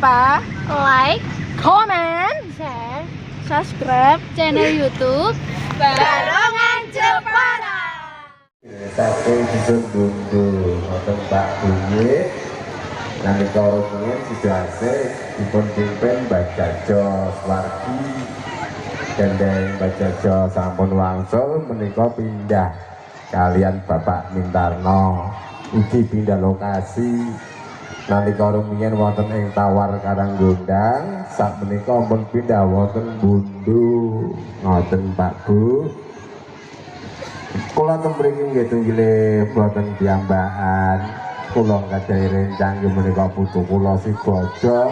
lupa like, comment, share subscribe channel YouTube Barongan Jepara. Sate disusun bumbu wonten Pak Bunyi nalika rumiyin Sidoarjo dipun pimpin Mbah Jajo Swargi gendeng Mbah Jajo sampun wangsul menika pindah kalian Bapak Mintarno ugi pindah lokasi nalika rumiyin wonten ing Tawar Karanggondang sakmenika pun pindah wonten Bundu ngoten Pak Bu. Kula mriki nggih tunggile boten piyambakan. Kula gadhahi rencang nggih menika putu kula si Bojo.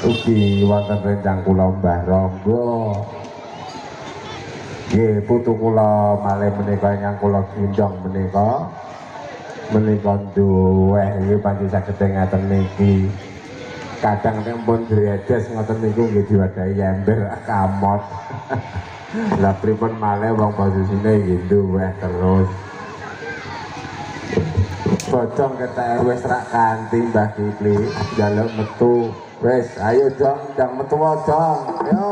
Ugi wonten rencang kula Mbah Ronggo. Nggih putu kula malih menika ingkang kula gendong menika. Menika duweh nggih panci saged ngaten niki. Kadang nek pun dredes ngoten niku nggih diwadahi ember kamot. Lah pripun malih wong posisine nggih duweh terus. Bocong ketek wis rak kanthi Mbah Kipli njaluk metu. Wis ayo dong ndang metu dong. Yo.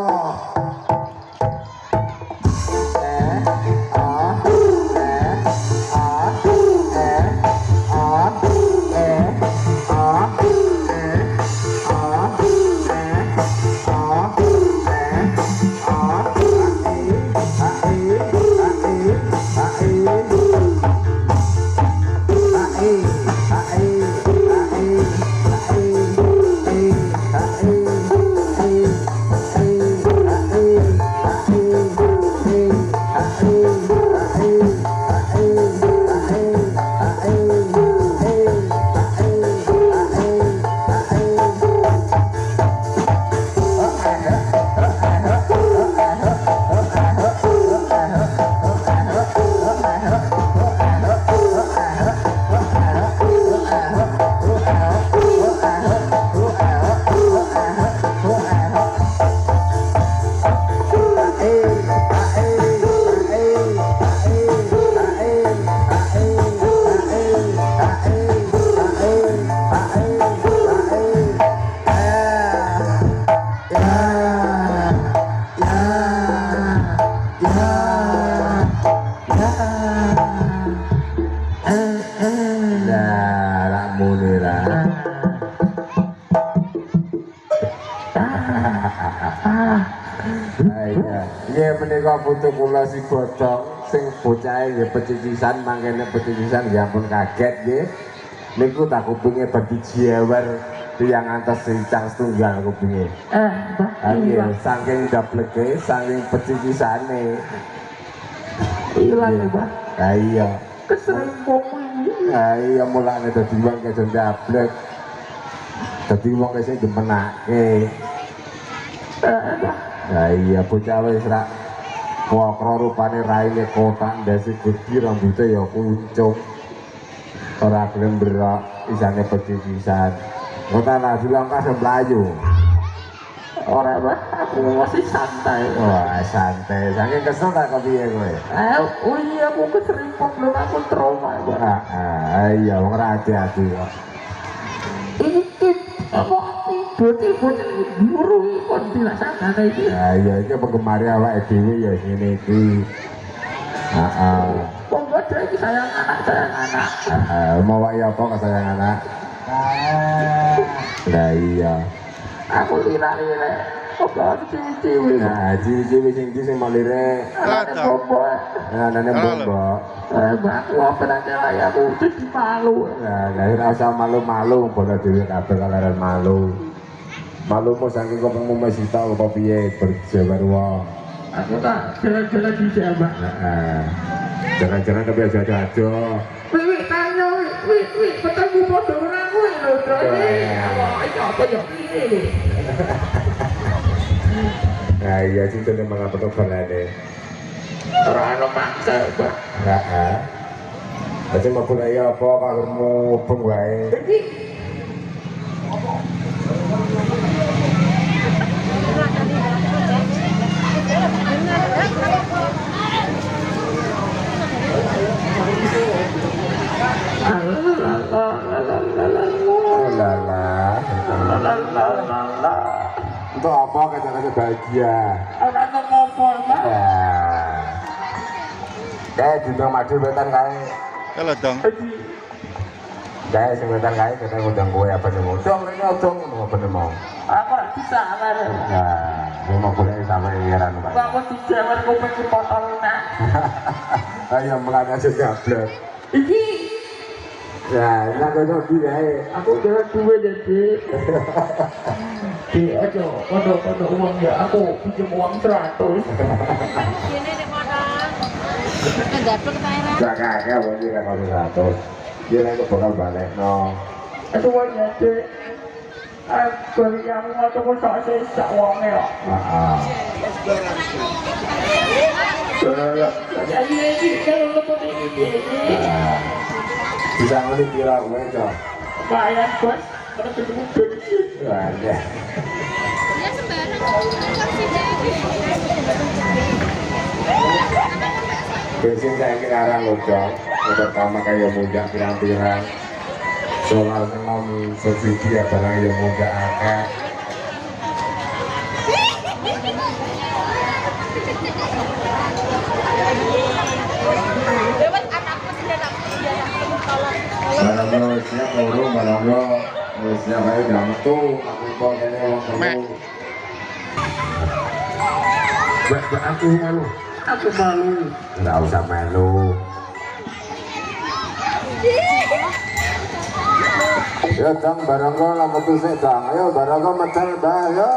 Putu kula si Bocong sing bocahe nggih pecicisan mangkene pecicisan ya ampun kaget nggih niku tak kupinge bagi jewer tiyang antos sincang setunggal kupinge nggih saking dableke saking pecicisane ilang ya Pak ha iya keserimpung ha iya mulane dadi wong kejo dablek dadi wong sing demenake ha iya bocah wis rak wakro rupane raine kotak ndase gede rambutnya ya kuncung ora gelem berok isane pecicisan kota lagi langkah semlayu ora Pak aku masih santai wah santai saking kesel tak kok piye kowe oh iya aku keserimpung belum aku trauma Pak iya wong ora hati-hati kok ini apa bocil-bocil guru kon dilaksanakan iki iya iki penggemar awake dhewe ya ngene iki wong bodho iki sayang anak mau wae apa sayang anak lah iya aku lira-lira kok ciwi-ciwi nah ciwi-ciwi sing ndi sing malire anane bombo aku apa nang aku jadi malu nah ora usah malu-malu bola dhewe kabeh kalaran malu malumu saking kok mau masih tahu apa piye berjewer wong aku tak jalan-jalan di Jawa jangan-jangan kebiasa aja wih tanya wih ketemu podo orang wih lho apa ya ini nah iya cinta memang apa tuh balane orang maksa Pak aja mau boleh apa kalau mau pengwae Untuk apa kata-kata bahagia? Ora ngopo, Mas. Ya. Kayak juga madu wetan kae. Kalau dong. Kayak sing wetan kae kita ngundang kowe apa nih mau? Dong ini dong apa nih mau? Aku bisa arek. Ya, ini mau boleh sama iran Pak. Aku dijewer kuping dipotong nah. Ayo melana segablek. Iki Ya, ini aku nyobi kae. aku udah duwe jadi. Di aja, kono uang ya aku pinjam uang 100. Gini nih modal. Ngegaplek Thailand. Gak kakek apa sih kan kalau 100. Dia nanti bakal balik no. Aduh ya dek. Aku yang mau coba saya sak uangnya. Jadi lagi kalau lepas ini. Bisa ngerti kira gue cok. Bayar bos, karena ketemu bensin. Ada. Dia sembarang. Kasih deh. Bensin saya sekarang loh cok. Pertama kayak muda pirang-pirang. Solar nom subsidi ya barang yang muda akeh. Barang lo siap baru barang lo siap kayak udah metu. Aku kok kayaknya orang perlu. Aku malu. Aku malu. Nggak usah malu. Ya dong barang lo lama tuh sih dong. Ayo barang lo mecal dah yo.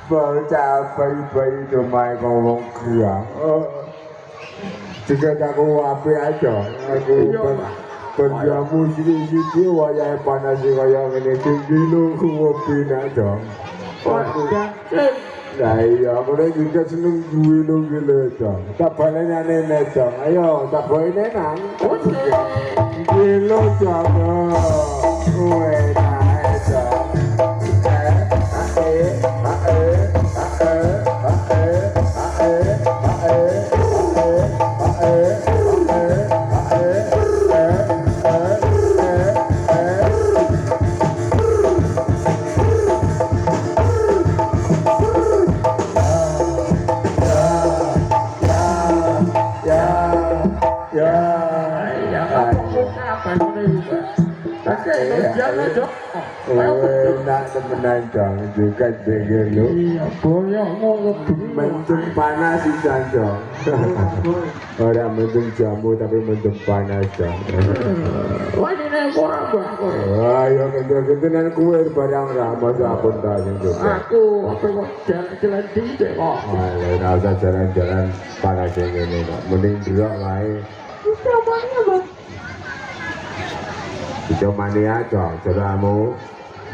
Bocah bayi-bayi domai ngomong gerang. Jika aku api aja, aku berjamu sini-sini wayai panas kaya ngene tinggi lu ngopi nak dong. Nah iya, aku juga seneng duwe lu gile dong. Tak boleh nenek dong, ayo tak boleh nenang. Gilo dong, gue naik dong. Enak temenan dong juga denger lu. Boyongmu lebih Mendem panas sih dong. Orang mendem jamu tapi mendem panas dong. wah ini kurang bagus. Ayo kental-kentalan kue barang ramah sapun tadi juga. Aku mau jalan-jalan di kok. Ayo nasa jalan-jalan panas yang ini kok. Mending dulu lain. Namanya bang. Itu mania dong, ceramu.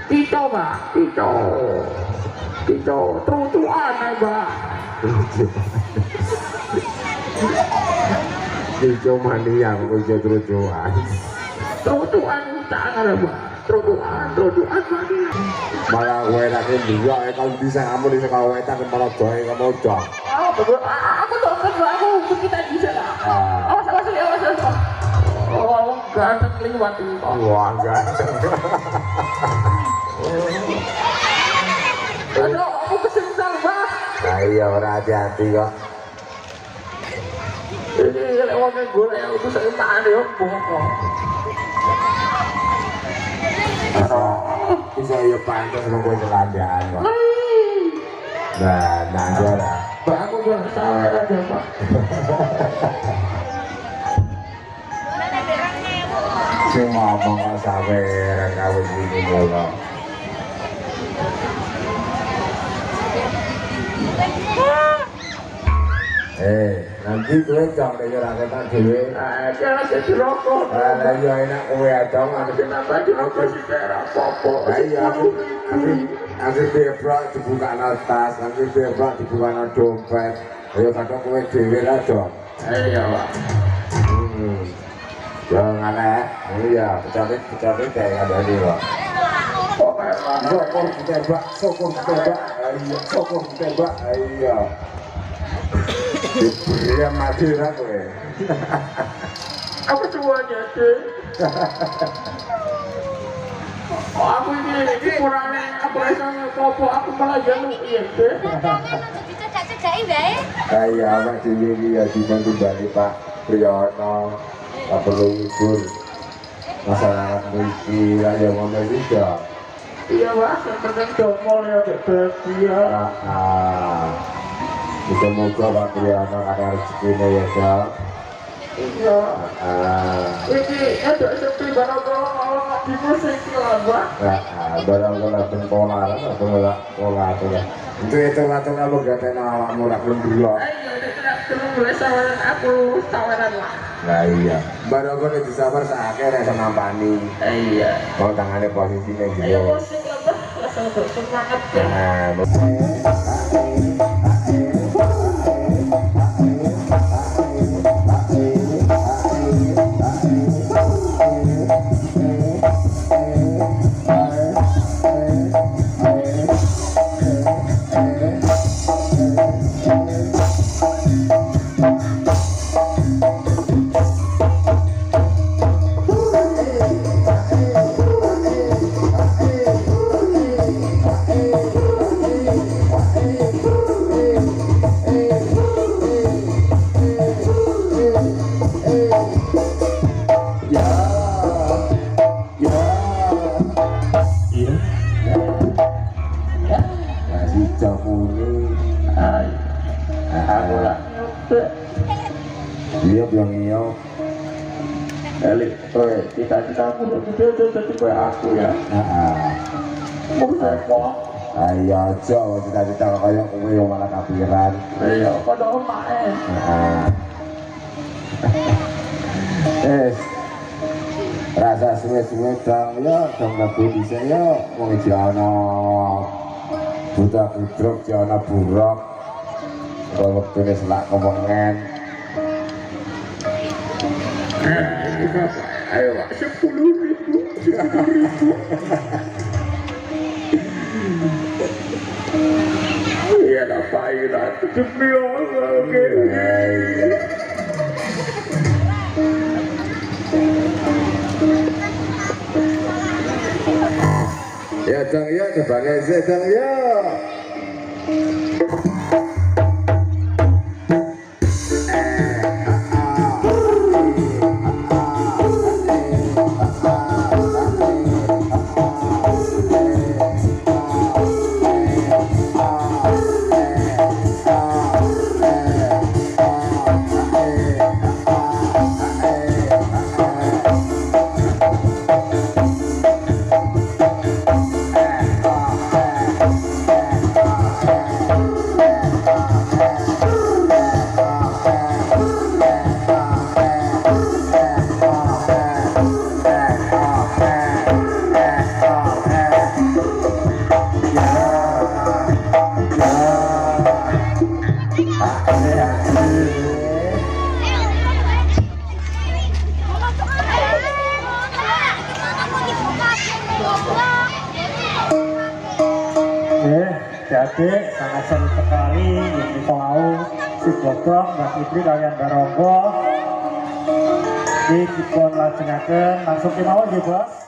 Tito bang, Tito trotoar nih bang. Itu mania kok terus-terusan. Trotoar tangan bang. Trotoar mania. Malah gue lagi juga, kalau bisa kamu di sekolah wetan malah doy kamu dong. Aku aku kita bisa lah. Awas ya. Oh, ganteng lewat itu. Wah, ganteng. Aduh, aku kesental bang. Nah, iya orang hati-hati kok. Ini lewatnya gue yang itu saya tahan ya, bohong. Bisa ya pantas sama gue celandaan kok. Nah, nanti lah. Bang, aku udah salah aja pak. Sing ngomong kok saweran kawin iki lho. Nanti kowe jam kaya ora ketok dhewe. Jangan jadi rokok. Lah iya enak kowe adong Kenapa di rokok sih kayak apa-apa? iya nanti bebrak dibuka tas, nanti bebrak dibuka dompet. Ayo kadang kowe dhewe lah dong. Iya, Pak. Jangan iya, pecatin kayak ada di Pak. Sokor ditembak, iya. Diberi mati lah kowe. Apa semuanya sih? Aku ini kurang apa rasanya popo aku malah jauh iya deh. Bisa cek-cekin deh. Kayak awak dhewe iki ya dibantu bali Pak Priyono. Tak perlu libur. Masyarakat iki ayo ngono iki ya. Iya Pak, yang penting domol ya bahagia. Moga-moga Pak Priyono ada rezekine ya, Dok. Iya. Ini ada seperti barang-barang kalau nggak di musik lah, Pak. Barang-barang ben pola tuh ya. Itu hitung-hitung lu gak tena awakmu nak belum dulu. Iya, belum boleh sawaran aku, sawaran lah. Nah iya. Barang-barang disabar sakake nek nampani. Iya. Oh tangane posisine gitu. Ayo musik lah, Pak. Langsung semangat ya. Iya bilang iya. Elit, cita-cita aku udah jadi kayak aku ya. Mau sekolah. Ayo aja cita-cita kayak kowe malah kapiran. Iya, pada omae. Rasa suwe-suwe dong ya, dong lebu bisa ya. Wong iki ana buta budrok, ana buruk. Kalau wektune selak kewengen. Ayo Pak, 10.000. Iya lah Pak, iya demi Allah, oke. Ya dong ya, sebagai sedang ya. Jadi sangat seru sekali ini tahu si Godong dan Fitri kalian Baronggo di Kipon lajengaken langsung kemauan ya Bos.